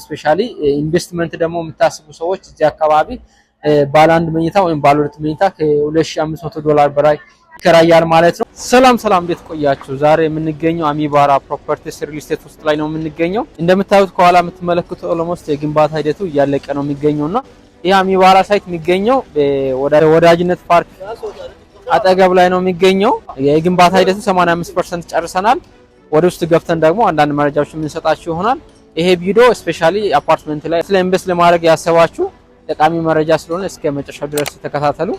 ስፔሻሊ ኢንቨስትመንት ደግሞ የምታስቡ ሰዎች እዚህ አካባቢ ባለ አንድ መኝታ ወይም ባለ ሁለት መኝታ ከ$2500 በላይ ይከራያል ማለት ነው። ሰላም እንዴት ቆያችሁ? ዛሬ የምንገኘው አሚባራ ፕሮፐርቲስ ሪል ስቴት ውስጥ ላይ ነው የምንገኘው። እንደምታዩት ከኋላ የምትመለከቱት ኦልሞስት የግንባታ ሂደቱ እያለቀ ነው የሚገኘውና ይህ አሚባራ ሳይት የሚገኘው ወዳጅነት ፓርክ አጠገብ ላይ ነው የሚገኘው። የግንባታ ሂደቱ 85% ጨርሰናል። ወደ ውስጥ ገብተን ደግሞ አንዳንድ መረጃዎች የምንሰጣችሁ ይሆናል። ይሄ ቪዲዮ ስፔሻሊ አፓርትመንት ላይ ስለ ኢንቨስት ለማድረግ ያሰባችሁ ጠቃሚ መረጃ ስለሆነ እስከ መጨረሻው ድረስ ተከታተሉ።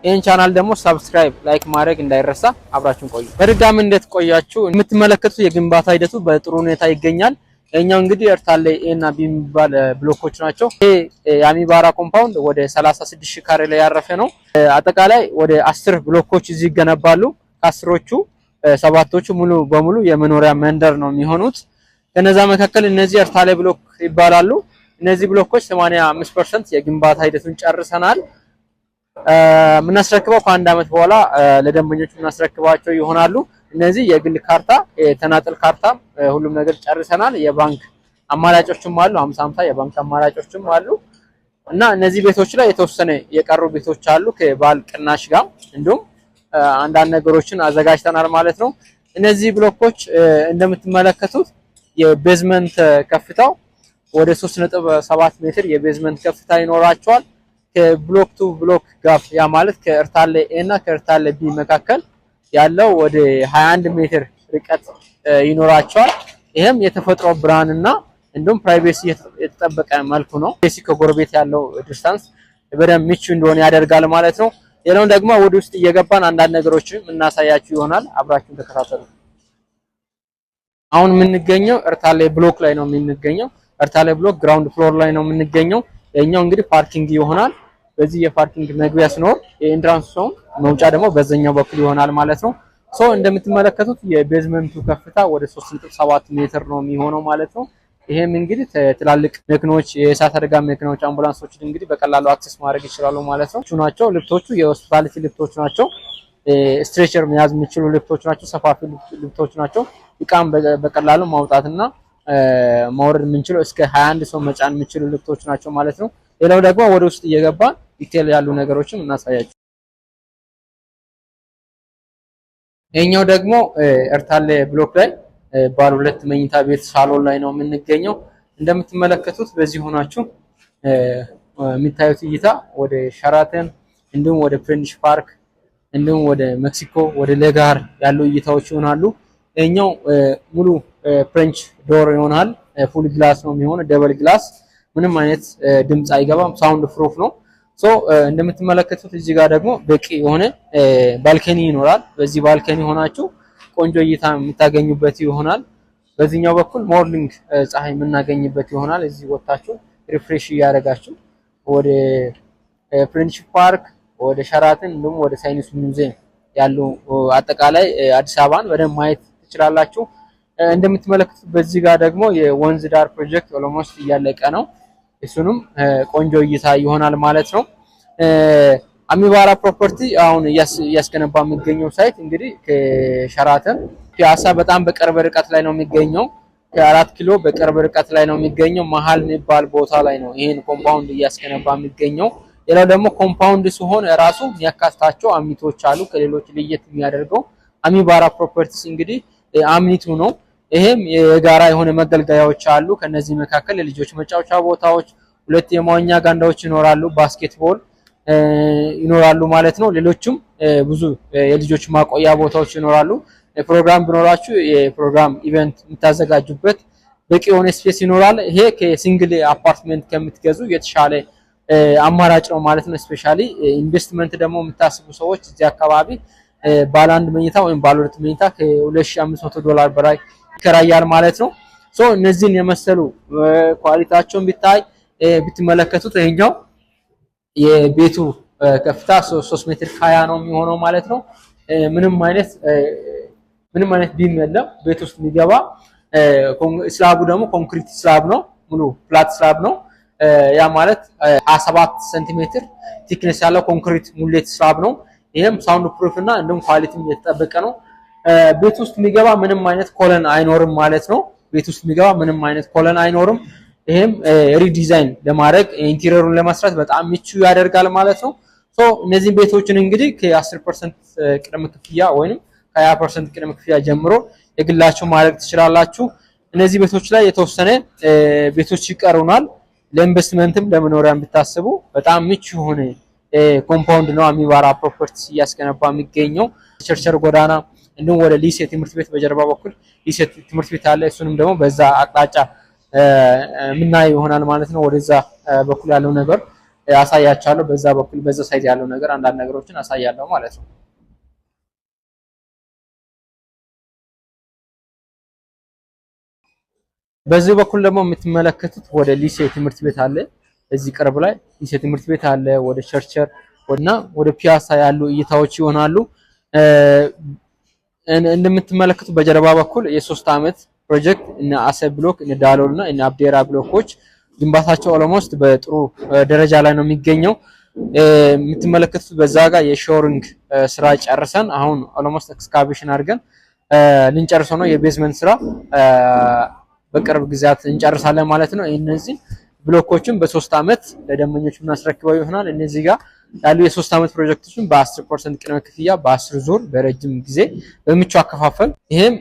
ይሄን ቻናል ደግሞ ሰብስክራይብ፣ ላይክ ማድረግ እንዳይረሳ። አብራችሁን ቆዩ። በድጋሚ እንዴት ቆያችሁ? የምትመለከቱት የግንባታ ሂደቱ በጥሩ ሁኔታ ይገኛል። እኛው እንግዲህ ኤርታሌ ኤ እና ቢ የሚባል ብሎኮች ናቸው። ይሄ የአሚባራ ኮምፓውንድ ወደ 36,000 ካሬ ላይ ያረፈ ነው። አጠቃላይ ወደ 10 ብሎኮች እዚህ ይገነባሉ። ከአስሮቹ ሰባቶቹ ሙሉ በሙሉ የመኖሪያ መንደር ነው የሚሆኑት። ከነዛ መካከል እነዚህ ኤርታሌ ብሎክ ይባላሉ። እነዚህ ብሎኮች 85% የግንባታ ሂደቱን ጨርሰናል። የምናስረክበው ከአንድ ዓመት በኋላ ለደንበኞቹ የምናስረክባቸው ይሆናሉ። እነዚህ የግል ካርታ፣ የተናጠል ካርታ ሁሉም ነገር ጨርሰናል። የባንክ አማራጮችም አሉ፣ 50 የባንክ አማራጮችም አሉ እና እነዚህ ቤቶች ላይ የተወሰነ የቀሩ ቤቶች አሉ ከባል ቅናሽ ጋር እንዲሁም አንዳንድ ነገሮችን አዘጋጅተናል ማለት ነው። እነዚህ ብሎኮች እንደምትመለከቱት የቤዝመንት ከፍታው ወደ 3.7 ሜትር የቤዝመንት ከፍታ ይኖራቸዋል። ከብሎክ ቱ ብሎክ ጋፕ ያ ማለት ከኤርታሌ ኤ እና ከኤርታሌ ቢ መካከል ያለው ወደ 21 ሜትር ርቀት ይኖራቸዋል። ይሄም የተፈጥሮ ብርሃንና እንዲሁም ፕራይቬሲ የተጠበቀ መልኩ ነው። ፕራይቬሲ ከጎረቤት ያለው ዲስታንስ በደንብ ምቹ እንደሆነ ያደርጋል ማለት ነው። ሌላው ደግሞ ወደ ውስጥ እየገባን አንዳንድ ነገሮችን እናሳያችሁ ይሆናል። አብራችሁን ተከታተሉ። አሁን የምንገኘው ኤርታሌ ብሎክ ላይ ነው የምንገኘው። ኤርታሌ ብሎክ ግራውንድ ፍሎር ላይ ነው የምንገኘው። የኛው እንግዲህ ፓርኪንግ ይሆናል። በዚህ የፓርኪንግ መግቢያ ሲኖር የኢንትራንስ ነው፣ መውጫ ደግሞ በዛኛው በኩል ይሆናል ማለት ነው። እንደምትመለከቱት የቤዝመንቱ ከፍታ ወደ 3.7 ሜትር ነው የሚሆነው ማለት ነው። ይሄም እንግዲህ ትላልቅ መኪኖች፣ የእሳት አደጋ መኪኖች፣ አምቡላንሶች እንግዲህ በቀላሉ አክሰስ ማድረግ ይችላሉ ማለት ነው። ናቸው ልፍቶቹ የሆስፒታሊቲ ልፍቶች ናቸው። ስትሬቸር መያዝ የሚችሉ ልፍቶች ናቸው። ሰፋፊ ልፍቶች ናቸው። እቃም በቀላሉ ማውጣትና ማውረድ የምንችለው እስከ 21 ሰው መጫን የሚችሉ ልፍቶች ናቸው ማለት ነው። ሌላው ደግሞ ወደ ውስጥ እየገባን ዲቴል ያሉ ነገሮችን እናሳያችሁ። ይሄኛው ደግሞ ኤርታሌ ብሎክ ላይ ባለ ሁለት መኝታ ቤት ሳሎን ላይ ነው የምንገኘው። እንደምትመለከቱት በዚህ ሆናችሁ የሚታዩት እይታ ወደ ሸራተን እንዲሁም ወደ ፍሬንች ፓርክ እንዲሁም ወደ ሜክሲኮ ወደ ሌጋር ያሉ እይታዎች ይሆናሉ። ይሄኛው ሙሉ ፍሬንች ዶር ይሆናል። ፉል ግላስ ነው የሚሆነው፣ ደብል ግላስ፣ ምንም አይነት ድምጽ አይገባም፣ ሳውንድ ፕሩፍ ነው። እንደምትመለከቱት እዚህ ጋር ደግሞ በቂ የሆነ ባልከኒ ይኖራል። በዚህ ባልከኒ ሆናችሁ ቆንጆ እይታ የምታገኙበት ይሆናል። በዚህኛው በኩል ሞርኒንግ ፀሐይ የምናገኝበት ይሆናል። እዚህ ወጣችሁ ሪፍሬሽ እያደረጋችሁ ወደ ፍሬንች ፓርክ ወደ ሸራተን እንዲሁም ወደ ሳይንስ ሙዚየም ያሉ አጠቃላይ አዲስ አበባን በደንብ ማየት ትችላላችሁ። እንደምትመለከቱት በዚህ ጋር ደግሞ የወንዝ ዳር ፕሮጀክት ኦልሞስት እያለቀ ነው። እሱንም ቆንጆ እይታ ይሆናል ማለት ነው። አሚባራ ፕሮፐርቲ አሁን እያስገነባ የሚገኘው ሳይት እንግዲህ ከሸራተን ፒያሳ በጣም በቅርብ ርቀት ላይ ነው የሚገኘው። ከ4 ኪሎ በቅርብ ርቀት ላይ ነው የሚገኘው። መሃል የሚባል ቦታ ላይ ነው ይሄን ኮምፓውንድ እያስገነባ የሚገኘው። ሌላው ደግሞ ኮምፓውንድ ሲሆን ራሱ የሚያካትታቸው አሚቶች አሉ። ከሌሎች ለየት የሚያደርገው አሚባራ ፕሮፐርቲስ እንግዲህ አሚቱ ነው። ይሄም የጋራ የሆነ መገልገያዎች አሉ። ከነዚህ መካከል የልጆች መጫወቻ ቦታዎች፣ 2 የመዋኛ ጋንዳዎች ይኖራሉ፣ ባስኬትቦል ይኖራሉ ማለት ነው። ሌሎችም ብዙ የልጆች ማቆያ ቦታዎች ይኖራሉ። ፕሮግራም ቢኖራችሁ የፕሮግራም ኢቨንት የምታዘጋጁበት በቂ የሆነ ስፔስ ይኖራል። ይሄ ከሲንግል አፓርትመንት ከምትገዙ የተሻለ አማራጭ ነው ማለት ነው። ስፔሻሊ ኢንቨስትመንት ደግሞ የምታስቡ ሰዎች እዚህ አካባቢ ባለ አንድ መኝታ ወይም ባለ ሁለት መኝታ ከ$2500 በላይ ይከራያል ማለት ነው። እነዚህን የመሰሉ ኳሊቲያቸውን ብትመለከቱት ይሄኛው የቤቱ ከፍታ 3 ሜትር 20 ነው የሚሆነው ማለት ነው። ምንም አይነት ቢም የለም ቤት ውስጥ የሚገባ። ስላቡ ደግሞ ኮንክሪት ስላብ ነው፣ ሙሉ ፍላት ስላብ ነው። ያ ማለት 27 ሴንቲሜትር ቲክነስ ያለው ኮንክሪት ሙሌት ስላብ ነው። ይሄም ሳውንድ ፕሩፍ እና እንደውም ኳሊቲም የተጠበቀ ነው። ቤት ውስጥ የሚገባ ምንም አይነት ኮለን አይኖርም ማለት ነው። ቤት ውስጥ የሚገባ ምንም አይነት ኮለን አይኖርም። ይሄም ሪዲዛይን ለማድረግ ኢንቴሪየሩን ለማስራት በጣም ምቹ ያደርጋል ማለት ነው። ሶ እነዚህ ቤቶችን እንግዲህ ከ10% ቅድመ ክፍያ ወይንም ከ20% ቅድመ ክፍያ ጀምሮ የግላችሁ ማድረግ ትችላላችሁ። እነዚህ ቤቶች ላይ የተወሰነ ቤቶች ይቀሩናል። ለኢንቨስትመንትም ለመኖሪያም ብታስቡ በጣም ምቹ የሆነ ኮምፓውንድ ነው አሚባራ ፕሮፐርቲስ እያስገነባ የሚገኘው። ቸርቸር ጎዳና እንዲሁም ወደ ሊሴ ትምህርት ቤት በጀርባ በኩል ሊሴ ትምህርት ቤት አለ። እሱንም ደግሞ በዛ አቅጣጫ ምናየው ይሆናል ማለት ነው። ወደዛ በኩል ያለው ነገር አሳያችኋለሁ። በዛ በኩል በዛ ሳይድ ያለው ነገር አንዳንድ ነገሮችን አሳያለሁ ማለት ነው። በዚህ በኩል ደግሞ የምትመለከቱት ወደ ሊሴ ትምህርት ቤት አለ። እዚህ ቅርብ ላይ ሊሴ ትምህርት ቤት አለ። ወደ ቸርቸር እና ወደ ፒያሳ ያሉ እይታዎች ይሆናሉ። እንደምትመለከቱት በጀርባ በኩል የ3 አመት ፕሮጀክት እነ አሰብ ብሎክ እነ ዳሎል እና እነ አብዴራ ብሎኮች ግንባታቸው ኦልሞስት በጥሩ ደረጃ ላይ ነው የሚገኘው። የምትመለከቱት በዛ ጋር የሾሪንግ ስራ ጨርሰን አሁን ኦልሞስት ኤክስካቬሽን አድርገን ልንጨርሰው ነው። የቤዝመንት ስራ በቅርብ ጊዜያት እንጨርሳለን ማለት ነው። እነዚህ ብሎኮችን በ3 አመት ለደንበኞች እናስረክበው ይሆናል። እነዚህ ጋር ያሉ የ3 አመት ፕሮጀክቶችን በ10% ቅድመ ክፍያ በ10 ዙር በረጅም ጊዜ በምቹ አከፋፈል። ይሄም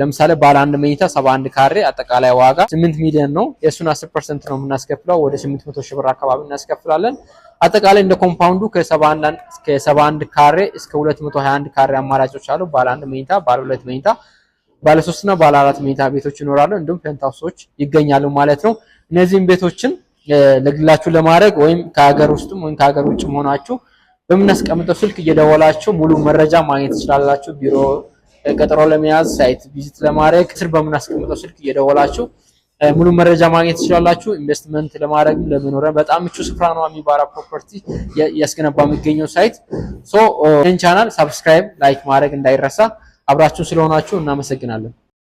ለምሳሌ ባለ 1 መኝታ 71 ካሬ አጠቃላይ ዋጋ 8 ሚሊዮን ነው። የሱን 10% ነው የምናስከፍለው። ወደ 800 ሺህ ብር አካባቢ እናስከፍላለን። አጠቃላይ እንደ ኮምፓውንዱ ከ71 ካሬ እስከ 221 ካሬ አማራጮች አሉ። ባለ 1 መኝታ፣ ባለ 2 መኝታ፣ ባለ 3 እና ባለ 4 መኝታ ቤቶች ይኖራሉ። እንዲሁም ፔንትሃውሶች ይገኛሉ ማለት ነው። እነዚህም ቤቶችን ለግላችሁ ለማድረግ ወይም ከሀገር ውስጥም ወይም ከሀገር ውጭም ሆናችሁ በምናስቀምጠው ስልክ እየደወላችሁ ሙሉ መረጃ ማግኘት ትችላላችሁ። ቢሮ ቀጠሮ ለመያዝ፣ ሳይት ቪዚት ለማድረግ ስር በምናስቀምጠው ስልክ እየደወላችሁ ሙሉ መረጃ ማግኘት ትችላላችሁ። ኢንቨስትመንት ለማድረግ ለመኖሪያ በጣም ምቹ ስፍራ ነው አሚባራ ፕሮፐርቲ ያስገነባ የሚገኘው ሳይት። ሶ ይህን ቻናል ሰብስክራይብ፣ ላይክ ማድረግ እንዳይረሳ። አብራችሁ ስለሆናችሁ እናመሰግናለን።